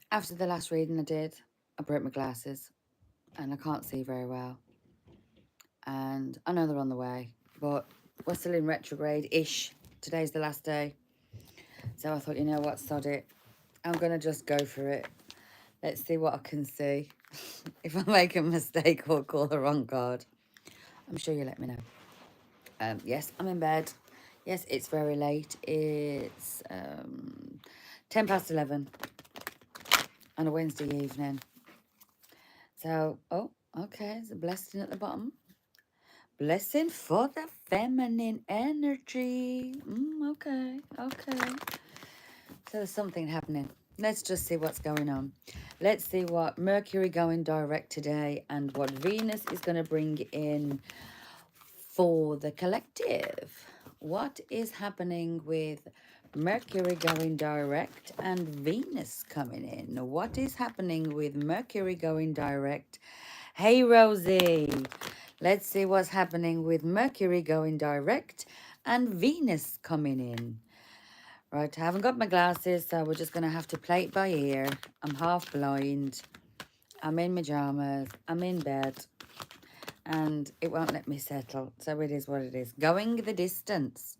After the last reading I did, I broke my glasses and I can't see very well. And I know they're on the way, but we're still in retrograde-ish. Today's the last day. So I thought, you know what, sod it. I'm going to just go for it. Let's see what I can see. If I make a mistake or call the wrong card, I'm sure you'll let me know. Yes, I'm in bed. Yes, it's very late. It's 10 past 11 on a Wednesday evening. So, oh, okay, there's a blessing at the bottom. Blessing for the feminine energy. Okay, okay. So there's something happening. Let's just see what's going on. Let's see what Mercury going direct today and what Venus is going to bring in for the collective. What is happening with Mercury going direct and Venus coming in? What is happening with Mercury going direct? Hey, Rosie. Let's see what's happening with Mercury going direct and Venus coming in. Right, I haven't got my glasses, so we're just going to have to play it by ear. I'm half blind. I'm in pyjamas. I'm in bed. And it won't let me settle. So it is what it is. Going the distance.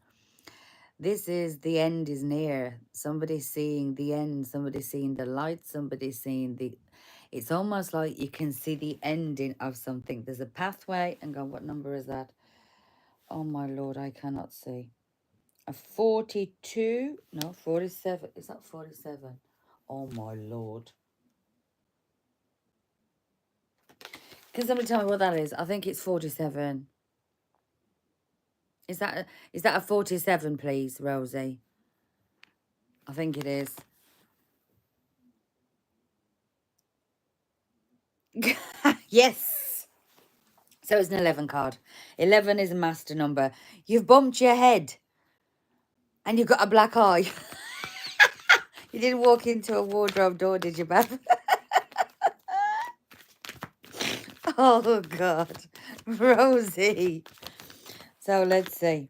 This is the end is near. Somebody's seeing the end. Somebody's seeing the light. Somebody's seeing the... It's almost like you can see the ending of something. There's a pathway. And go, what number is that? Oh, my Lord, I cannot see. A 42? No, 47. Is that 47? Oh, my Lord. Can somebody tell me what that is? I think it's 47. Is that a 47, please, Rosie? I think it is. Yes. So it's an 11 card. 11 is a master number. You've bumped your head and you've got a black eye. You didn't walk into a wardrobe door, did you, Beth? Oh, God. Rosie. So let's see.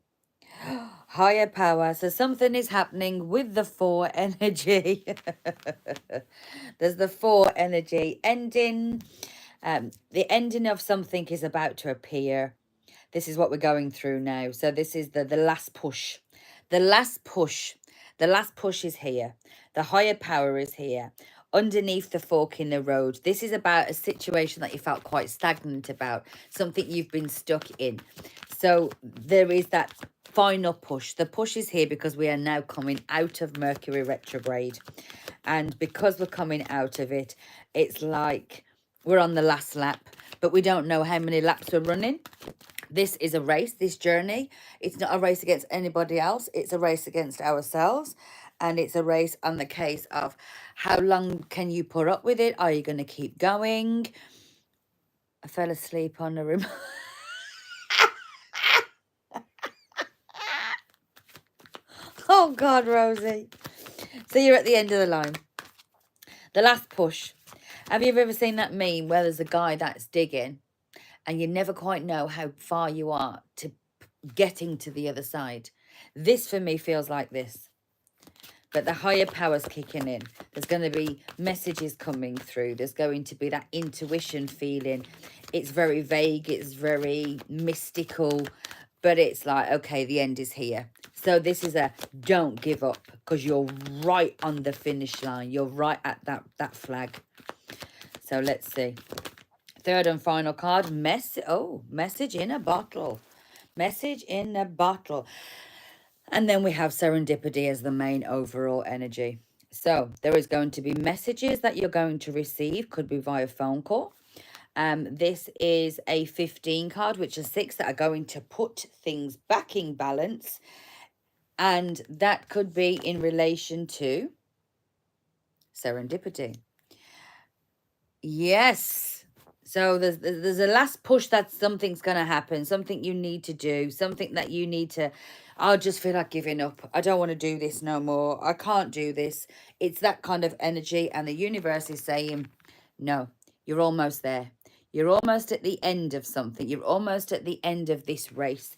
Higher power. So something is happening with the 4 energy. There's the 4 energy ending. The ending of something is about to appear. This is what we're going through now. So this is the last push. The last push. The last push is here. The higher power is here. Underneath the fork in the road. This is about a situation that you felt quite stagnant about. Something you've been stuck in. So there is that final push. The push is here because we are now coming out of Mercury retrograde. And because we're coming out of it, it's like we're on the last lap. But we don't know how many laps we're running. This is a race, this journey. It's not a race against anybody else. It's a race against ourselves. And it's a race on the case of how long can you put up with it? Are you going to keep going? I fell asleep on the remote. Oh, God, Rosie. So you're at the end of the line. The last push. Have you ever seen that meme where there's a guy that's digging and you never quite know how far you are to getting to the other side? This for me feels like this. But the higher power's kicking in. There's going to be messages coming through. There's going to be that intuition feeling. It's very vague. It's very mystical. But it's like, okay, the end is here. So this is a don't give up because you're right on the finish line. You're right at that flag. So let's see. Third and final card. Message in a bottle. Message in a bottle. And then we have serendipity as the main overall energy. So there is going to be messages that you're going to receive. Could be via phone call. This is a 15 card, which is 6 that are going to put things back in balance. And that could be in relation to serendipity. Yes. So there's a last push that something's going to happen, something you need to do, something that you need to, I just feel like giving up. I don't want to do this no more. I can't do this. It's that kind of energy. And the universe is saying, no, you're almost there. You're almost at the end of something. You're almost at the end of this race.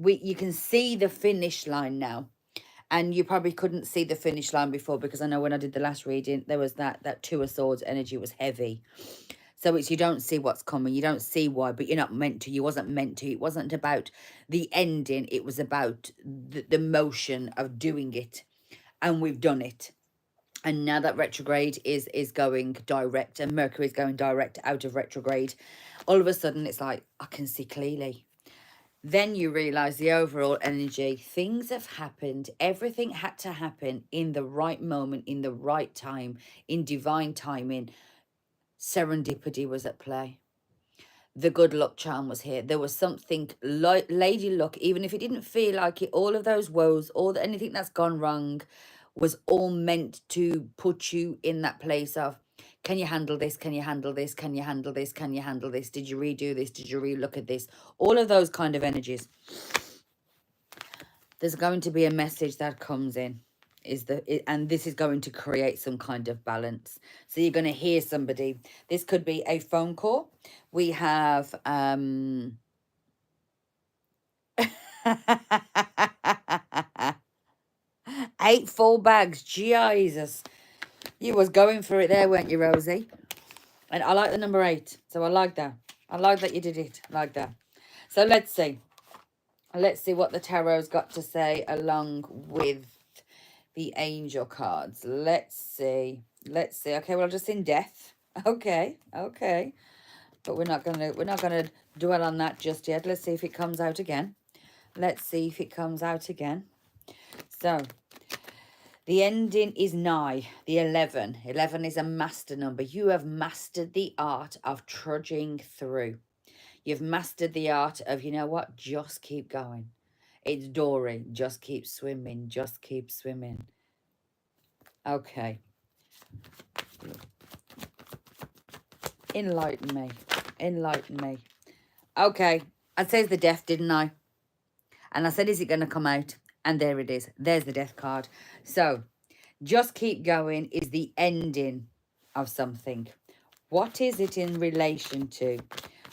You can see the finish line now. And you probably couldn't see the finish line before, because I know when I did the last reading, there was that Two of Swords energy was heavy. So it's, you don't see what's coming, you don't see why, but you're not meant to. You wasn't meant to. It wasn't about the ending. It was about the motion of doing it, and we've done it. And now that retrograde is going direct, and Mercury is going direct out of retrograde, all of a sudden it's like, I can see clearly. Then you realize the overall energy, things have happened, everything had to happen in the right moment, in the right time, in divine timing. Serendipity was at play. The good luck charm was here. There was something like lady luck, even if it didn't feel like it. All of those woes, anything that's gone wrong, was all meant to put you in that place of, can you handle this? Can you handle this? Can you handle this? Can you handle this? Did you redo this? Did you relook at this? All of those kind of energies. There's going to be a message that comes in, and this is going to create some kind of balance. So you're going to hear somebody. This could be a phone call. We have 8 full bags. Jesus, you was going for it there, weren't you, Rosie? And I like the number 8, so I like that. I like that you did it. I like that. So let's see what the tarot's got to say along with the angel cards. Let's see. Okay, well, just in death. Okay. But we're not gonna dwell on that just yet. Let's see if it comes out again. So the ending is nigh. The 11. 11 is a master number. You have mastered the art of trudging through. You've mastered the art of, you know what, just keep going. It's Dory. Just keep swimming. Just keep swimming. Okay. Enlighten me. Enlighten me. Okay. I said the death, didn't I? And I said, is it going to come out? And there it is. There's the death card. So, just keep going is the ending of something. What is it in relation to?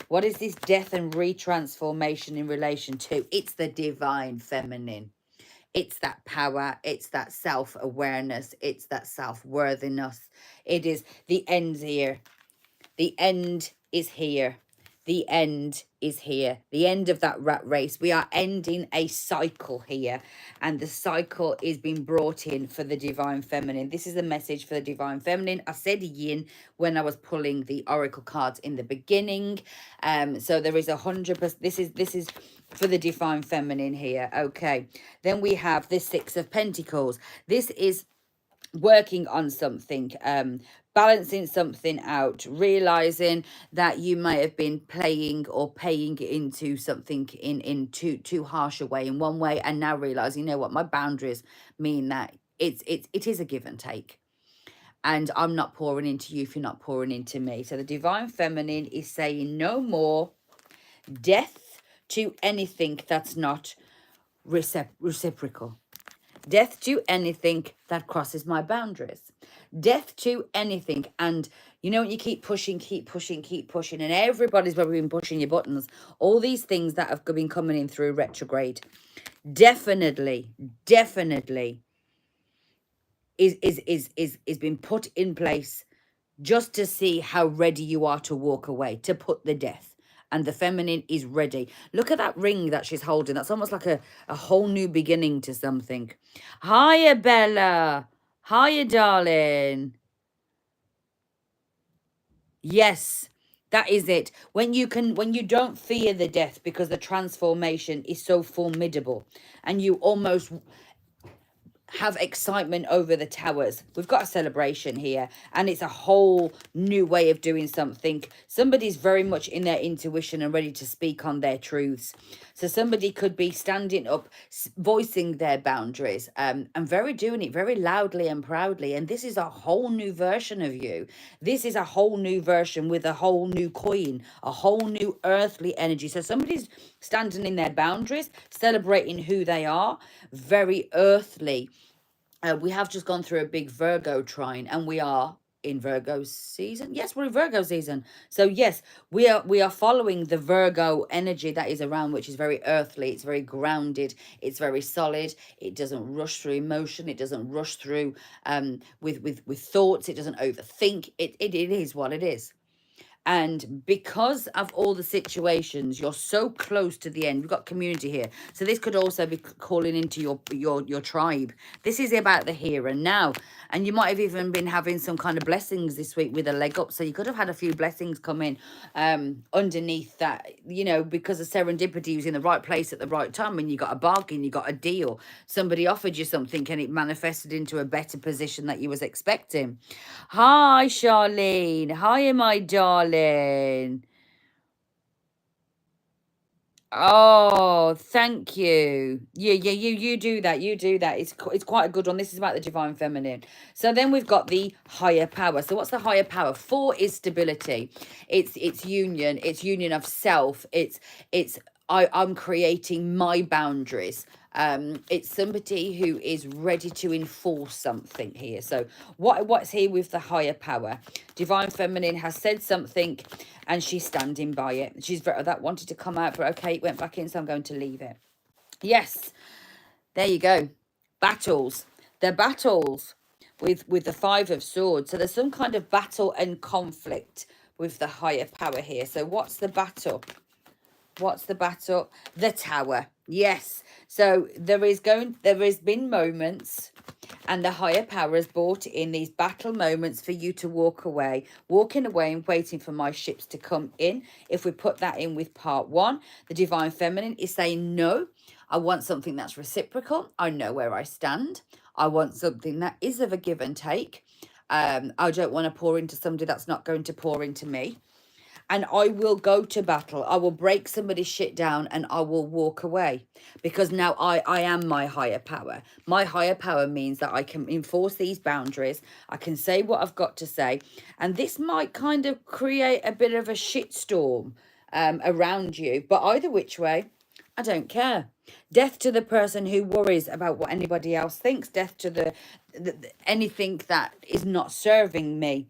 What is this death and retransformation in relation to? It's the divine feminine. It's that power. It's that self-awareness. It's that self-worthiness. It is the end here. The end is here. The end is here. The end of that rat race. We are ending a cycle here. And the cycle is being brought in for the divine feminine. This is a message for the divine feminine. I said yin when I was pulling the oracle cards in the beginning. So there is 100%. This is for the divine feminine here. Okay. Then we have the 6 of Pentacles. This is working on something, balancing something out, realizing that you may have been playing or paying into something in too harsh a way in one way, and now realizing, you know what, my boundaries mean that it is a give and take, and I'm not pouring into you if you're not pouring into me. So the divine feminine is saying no more death to anything that's not reciprocal. Death to anything that crosses my boundaries. Death to anything. And you know, when you keep pushing, and everybody's probably been pushing your buttons, all these things that have been coming in through retrograde, definitely is been put in place just to see how ready you are to walk away, to put the death. And the feminine is ready. Look at that ring that she's holding. That's almost like a whole new beginning to something. Hiya, Bella. Hiya, darling. Yes, that is it. When you don't fear the death because the transformation is so formidable, and you almost have excitement over the towers. We've got a celebration here, and it's a whole new way of doing something. Somebody's very much in their intuition and ready to speak on their truths. So somebody could be standing up, voicing their boundaries, and doing it very loudly and proudly. And this is a whole new version of you. This is a whole new version with a whole new coin, a whole new earthly energy. So somebody's standing in their boundaries, celebrating who they are, very earthly. We have just gone through a big Virgo trine, and we are in Virgo season. Yes, we're in Virgo season. So yes, we are following the Virgo energy that is around, which is very earthly. It's very grounded. It's very solid. It doesn't rush through emotion. It doesn't rush through with thoughts. It doesn't overthink. It is what it is. And because of all the situations, you're so close to the end. We've got community here. So this could also be calling into your tribe. This is about the here and now. And you might have even been having some kind of blessings this week with a leg up. So you could have had a few blessings come in underneath that, you know, because of serendipity was in the right place at the right time. When you got a bargain, you got a deal. Somebody offered you something and it manifested into a better position that you was expecting. Hi, Charlene. Hi, my darling. Oh, thank you. You do that. You do that. It's quite a good one. This is about the divine feminine. So then we've got the higher power. So what's the higher power? 4 is stability. It's union. It's union of self. I'm creating my boundaries. It's somebody who is ready to enforce something here. So what's here with the higher power? Divine feminine has said something and she's standing by it. She's that wanted to come out, but okay, it went back in, so I'm going to leave it. Yes, there you go. Battles. They're battles with the 5 of swords. So there's some kind of battle and conflict with the higher power here. So what's the battle? What's the battle? The tower. Yes. So there has been moments, and the higher power has brought in these battle moments for you to walk away. Walking away and waiting for my ships to come in. If we put that in with part 1, the divine feminine is saying, no, I want something that's reciprocal. I know where I stand. I want something that is of a give and take. I don't want to pour into somebody that's not going to pour into me. And I will go to battle. I will break somebody's shit down and I will walk away, because now I am my higher power. My higher power means that I can enforce these boundaries. I can say what I've got to say. And this might kind of create a bit of a shitstorm around you. But either which way, I don't care. Death to the person who worries about what anybody else thinks. Death to the anything that is not serving me.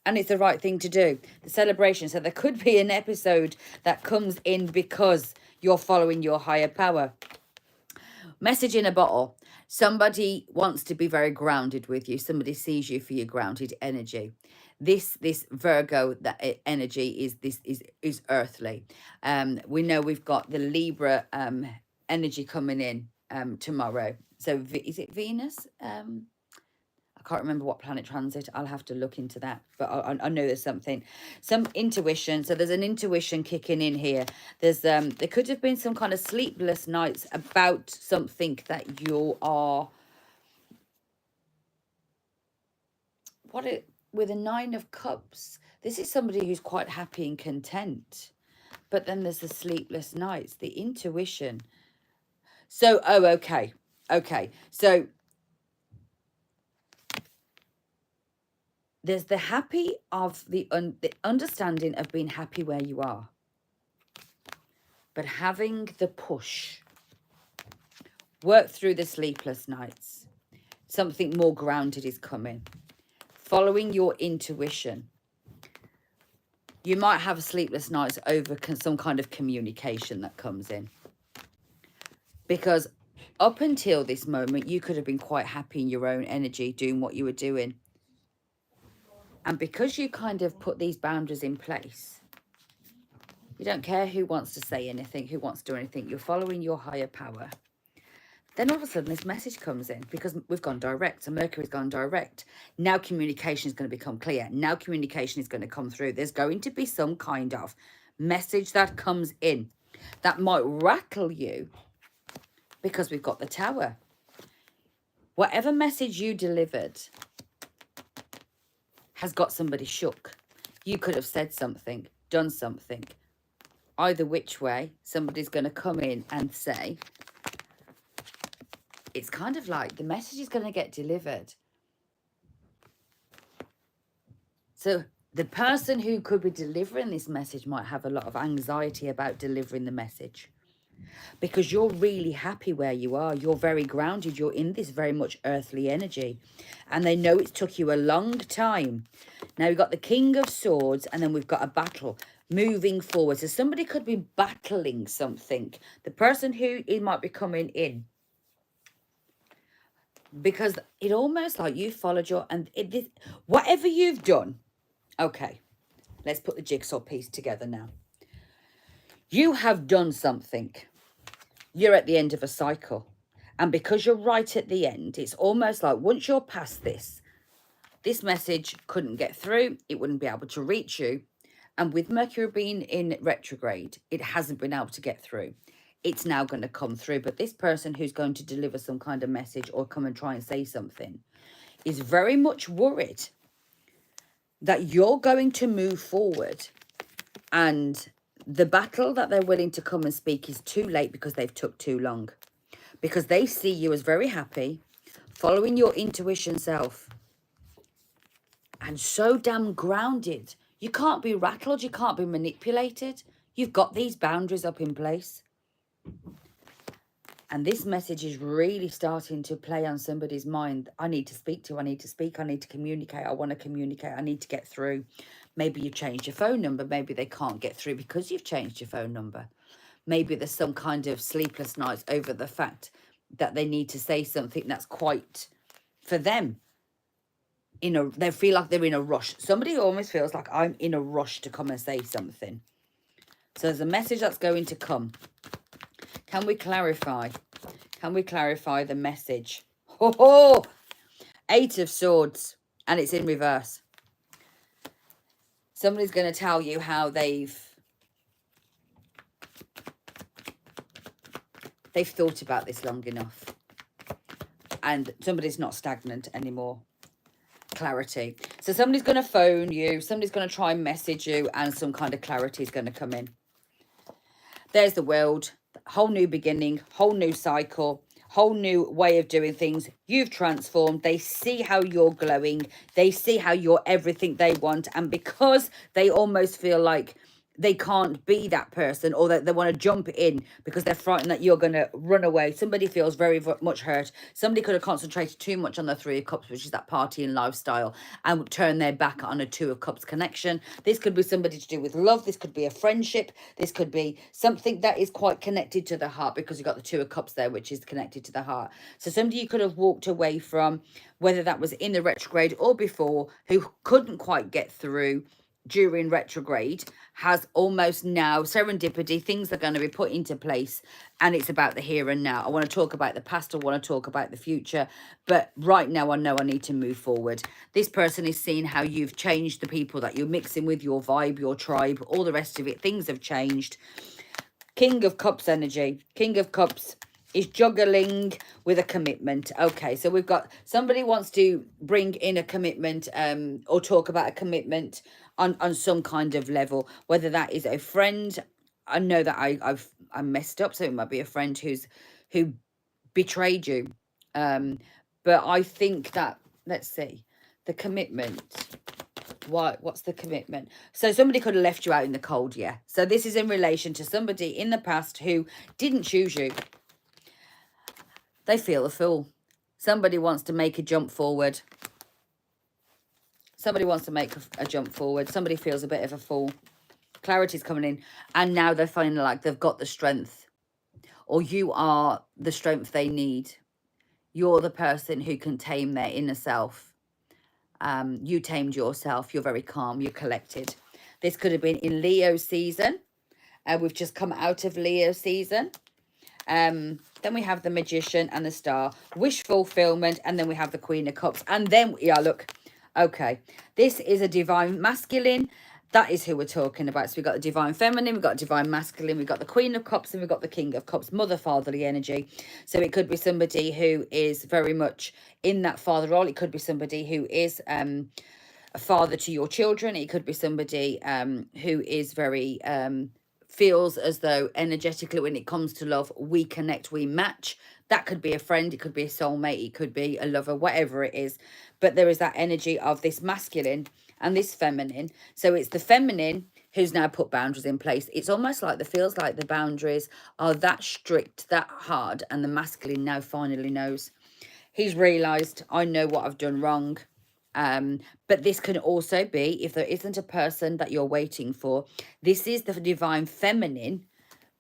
And it's the right thing to do. The celebration. So there could be an episode that comes in because you're following your higher power. Message in a bottle. Somebody wants to be very grounded with you. Somebody sees you for your grounded energy. This Virgo energy is earthly. We know we've got the Libra energy coming in tomorrow. So is it Venus? I can't remember what planet transit. I'll have to look into that. But I know there's some intuition. So there's an intuition kicking in here. There's there could have been some kind of sleepless nights about something that you are. With a 9 of Cups, this is somebody who's quite happy and content. But then there's the sleepless nights, the intuition. So, okay. So there's the happy of the understanding of being happy where you are, but having the push, work through the sleepless nights. Something more grounded is coming. Following your intuition. You might have sleepless nights over some kind of communication that comes in. Because up until this moment, you could have been quite happy in your own energy, doing what you were doing. And because you kind of put these boundaries in place, you don't care who wants to say anything, who wants to do anything. You're following your higher power. Then all of a sudden this message comes in because we've gone direct. So Mercury's gone direct. Now communication is going to become clear. Now communication is going to come through. There's going to be some kind of message that comes in that might rattle you because we've got the Tower. Whatever message you delivered has got somebody shook. You could have said something, done something. Either which way, somebody's going to come in and say, it's kind of like the message is going to get delivered. So the person who could be delivering this message might have a lot of anxiety about delivering the message. because you're really happy where you are. You're very grounded. You're in this very much earthly energy. And they know it took you a long time. Now we've got the King of Swords, and then we've got a battle moving forward. So somebody could be battling something. The person who it might be coming in, because it almost like you followed your, and whatever you've done. Okay, let's put the jigsaw piece together now. You have done something. You're at the end of a cycle. And because you're right at the end, it's almost like once you're past this message couldn't get through. It wouldn't be able to reach you. And with Mercury being in retrograde, it hasn't been able to get through. It's now going to come through. But this person who's going to deliver some kind of message or come and try and say something is very much worried that you're going to move forward, and the battle that they're willing to come and speak is too late because they've took too long. Because they see you as very happy, following your intuition self, and so damn grounded. You can't be rattled, you can't be manipulated. You've got these boundaries up in place. And this message is really starting to play on somebody's mind. I need to speak to, I need to speak, I need to communicate, I want to communicate, I need to get through. Maybe you changed your phone number, maybe they can't get through because you've changed your phone number. Maybe there's some kind of sleepless nights over the fact that they need to say something that's quite, for them, they feel like they're in a rush. Somebody almost feels like I'm in a rush to come and say something. So there's a message that's going to come. Can we clarify? Can we clarify the message? Ho ho! 8 of Swords, and it's in reverse. Somebody's going to tell you how they've thought about this long enough. And somebody's not stagnant anymore. Clarity. So somebody's going to phone you. Somebody's going to try and message you. And some kind of clarity is going to come in. There's the world. Whole new beginning. Whole new cycle. Whole new way of doing things. You've transformed. They see how you're glowing. They see how you're everything they want. And because they almost feel like they can't be that person, or that they want to jump in because they're frightened that you're going to run away. Somebody feels very much hurt. Somebody could have concentrated too much on the 3 of Cups, which is that partying lifestyle, and turn their back on a 2 of Cups connection. This could be somebody to do with love. This could be a friendship. This could be something that is quite connected to the heart, because you've got the 2 of Cups there, which is connected to the heart. So somebody you could have walked away from, whether that was in the retrograde or before, who couldn't quite get through during retrograde, has almost now serendipity. Things are going to be put into place, and it's about the here and now. I want to talk about the past, I want to talk about the future, but right now I know I need to move forward. This person is seeing how you've changed the people that you're mixing with, your vibe, your tribe, all the rest of it. Things have changed. King of Cups energy. King of Cups is juggling with a commitment. Okay, so we've got somebody wants to bring in a commitment, or talk about a commitment on some kind of level, whether that is a friend. I know that I messed up, so it might be a friend who betrayed you. But I think that, let's see, the commitment. What's the commitment? So somebody could have left you out in the cold, yeah. So this is in relation to somebody in the past who didn't choose you. They feel a fool. Somebody wants to make a jump forward. Somebody wants to make a jump forward. Somebody feels a bit of a fool. Clarity's coming in. And now they're feeling like they've got the strength. Or you are the strength they need. You're the person who can tame their inner self. You tamed yourself. You're very calm. You're collected. This could have been in Leo season. We've just come out of Leo season. Then we have the Magician and the Star. Wish fulfillment. And then we have the Queen of Cups. And then, yeah, look. Okay. This is a divine masculine. That is who we're talking about. So we've got the divine feminine, we've got divine masculine, we've got the Queen of Cups, and we've got the King of Cups, mother fatherly energy. So it could be somebody who is very much in that father role. It could be somebody who is a father to your children. It could be somebody who is very feels as though energetically, when it comes to love, we connect, we match. That could be a friend, it could be a soulmate, it could be a lover, whatever it is. But there is that energy of this masculine and this feminine. So it's the feminine who's now put boundaries in place. It's almost like feels like the boundaries are that strict, that hard, and the masculine now finally knows. He's realised, I know what I've done wrong. But this can also be, if there isn't a person that you're waiting for, this is the divine feminine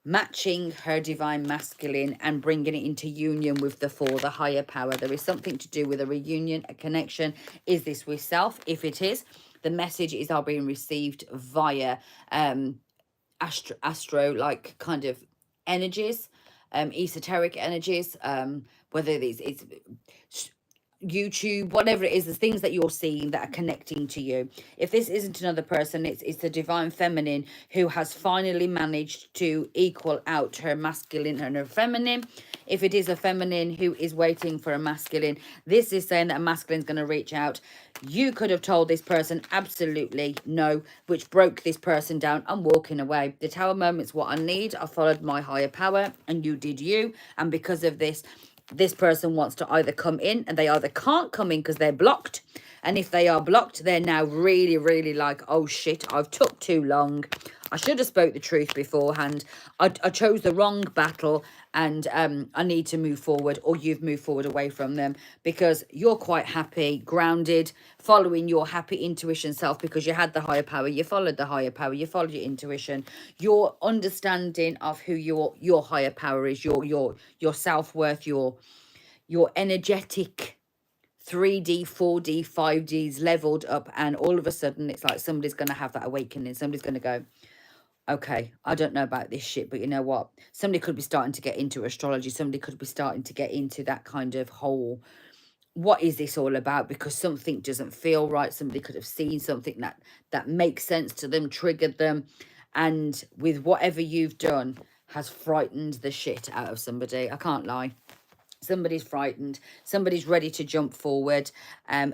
matching her divine masculine and bringing it into union with the higher power. There is something to do with a reunion, a connection. Is this with self? If it is, the messages are being received via astro like kind of energies, esoteric energies, whether it's YouTube, whatever it is, the things that you're seeing that are connecting to you. If this isn't another person, it's the divine feminine who has finally managed to equal out her masculine and her feminine. If it is a feminine who is waiting for a masculine, this is saying that a masculine is going to reach out. You could have told this person absolutely no, which broke this person down. I'm walking away. The Tower moment's what I need. I followed my higher power and you did you. And because of this person wants to either come in, and they either can't come in because they're blocked. And if they are blocked, they're now really, really like, oh shit, I've took too long. I should have spoke the truth beforehand. I chose the wrong battle, and I need to move forward, or you've moved forward away from them because you're quite happy, grounded, following your happy intuition self because you had the higher power, you followed the higher power, you followed your intuition, your understanding of who your higher power is, your self-worth, your energetic 3D, 4D, 5Ds leveled up, and all of a sudden it's like somebody's going to have that awakening. Somebody's going to go, okay, I don't know about this shit, but you know what? Somebody could be starting to get into astrology. Somebody could be starting to get into that kind of whole, what is this all about? Because something doesn't feel right. Somebody could have seen something that makes sense to them, triggered them. And with whatever you've done has frightened the shit out of somebody. I can't lie. Somebody's frightened, somebody's ready to jump forward,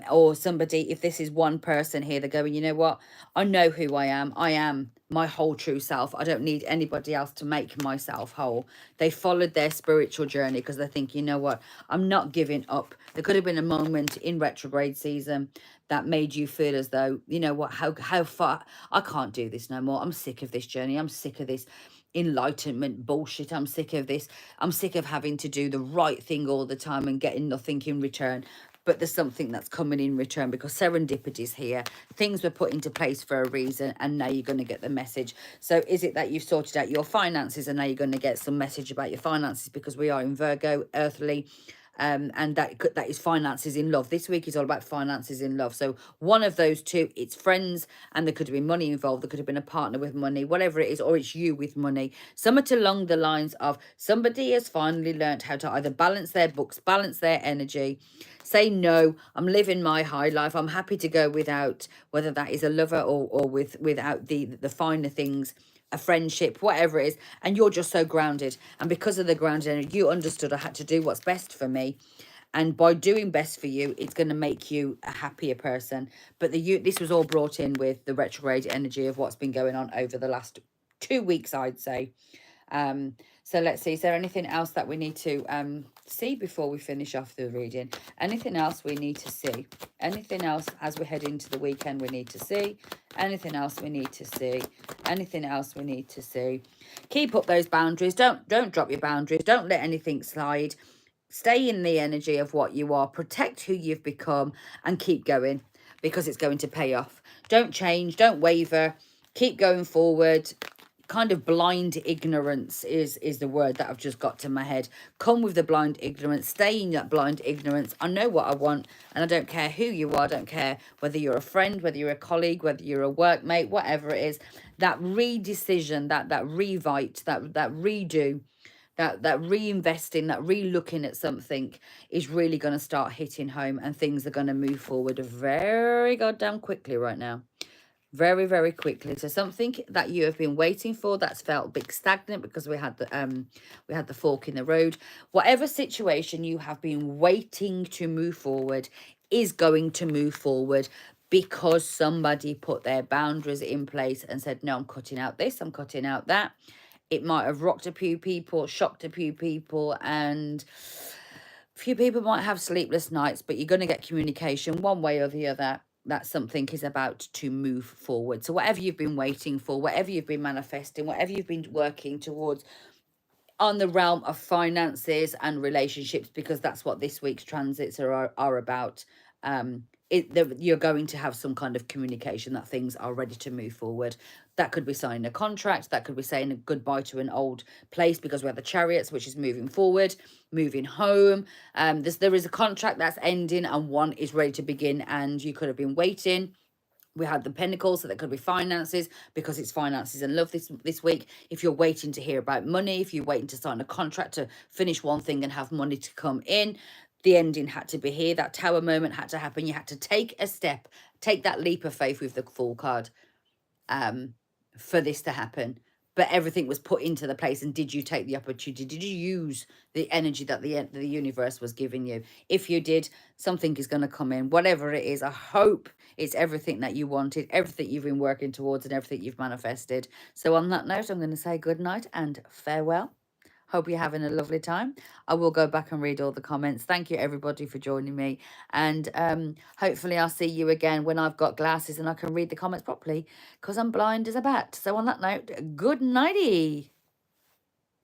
or somebody, if this is one person here, they're going, you know what, I know who I am my whole true self. I don't need anybody else to make myself whole. They followed their spiritual journey because they think, you know what, I'm not giving up. There could have been a moment in retrograde season that made you feel as though, you know what, how far, I can't do this no more. I'm sick of this journey. I'm sick of this enlightenment bullshit. I'm sick of this. I'm sick of having to do the right thing all the time and getting nothing in return. But there's something that's coming in return because serendipity's here. Things were put into place for a reason, and now you're going to get the message. So is it that you've sorted out your finances and now you're going to get some message about your finances because we are in Virgo, earthly, and that is finances in love. This week is all about finances in love. So one of those two, it's friends, and there could have been money involved. There could have been a partner with money, whatever it is, or it's you with money. Somewhat along the lines of somebody has finally learned how to either balance their books, balance their energy, say no, I'm living my high life. I'm happy to go without, whether that is a lover or without the finer things, a friendship, whatever it is, and you're just so grounded. And because of the grounded energy, you understood I had to do what's best for me. And by doing best for you, it's going to make you a happier person. But this was all brought in with the retrograde energy of what's been going on over the last 2 weeks, I'd say. So let's see, is there anything else that we need to see before we finish off the reading? Anything else we need to see? Anything else as we head into the weekend we need to see? Anything else we need to see? Anything else we need to see? Keep up those boundaries. Don't drop your boundaries. Don't let anything slide. Stay in the energy of what you are. Protect who you've become and keep going because it's going to pay off. Don't change. Don't waver. Keep going forward. Kind of blind ignorance is the word that I've just got to my head. Come with the blind ignorance. Stay in that blind ignorance. I know what I want, and I don't care who you are. I don't care whether you're a friend, whether you're a colleague, whether you're a workmate, whatever it is. That redecision, that revite, that redo, that reinvesting, that re-looking at something is really going to start hitting home, and things are going to move forward very goddamn quickly right now. Very, very quickly. So something that you have been waiting for that's felt a bit stagnant because we had the fork in the road. Whatever situation you have been waiting to move forward is going to move forward because somebody put their boundaries in place and said, no, I'm cutting out this, I'm cutting out that. It might have rocked a few people, shocked a few people, and a few people might have sleepless nights, but you're going to get communication one way or the other. that something is about to move forward. So whatever you've been waiting for, whatever you've been manifesting, whatever you've been working towards on the realm of finances and relationships, because that's what this week's transits are about. You're going to have some kind of communication that things are ready to move forward. That could be signing a contract, that could be saying a goodbye to an old place, because we have the Chariots, which is moving forward, moving home. There is a contract that's ending and one is ready to begin, and you could have been waiting. We had the Pentacles, so that could be finances, because it's finances and love this week. If you're waiting to hear about money, if you're waiting to sign a contract to finish one thing and have money to come in, the ending had to be here. That Tower moment had to happen. You had to take a step, take that leap of faith with the Fool card, for this to happen. But everything was put into the place. And did you take the opportunity? Did you use the energy that the universe was giving you? If you did, something is going to come in. Whatever it is, I hope it's everything that you wanted, everything you've been working towards, and everything you've manifested. So on that note, I'm going to say good night and farewell. Hope you're having a lovely time. I will go back and read all the comments. Thank you, everybody, for joining me. And hopefully I'll see you again when I've got glasses and I can read the comments properly, because I'm blind as a bat. So on that note, good nighty.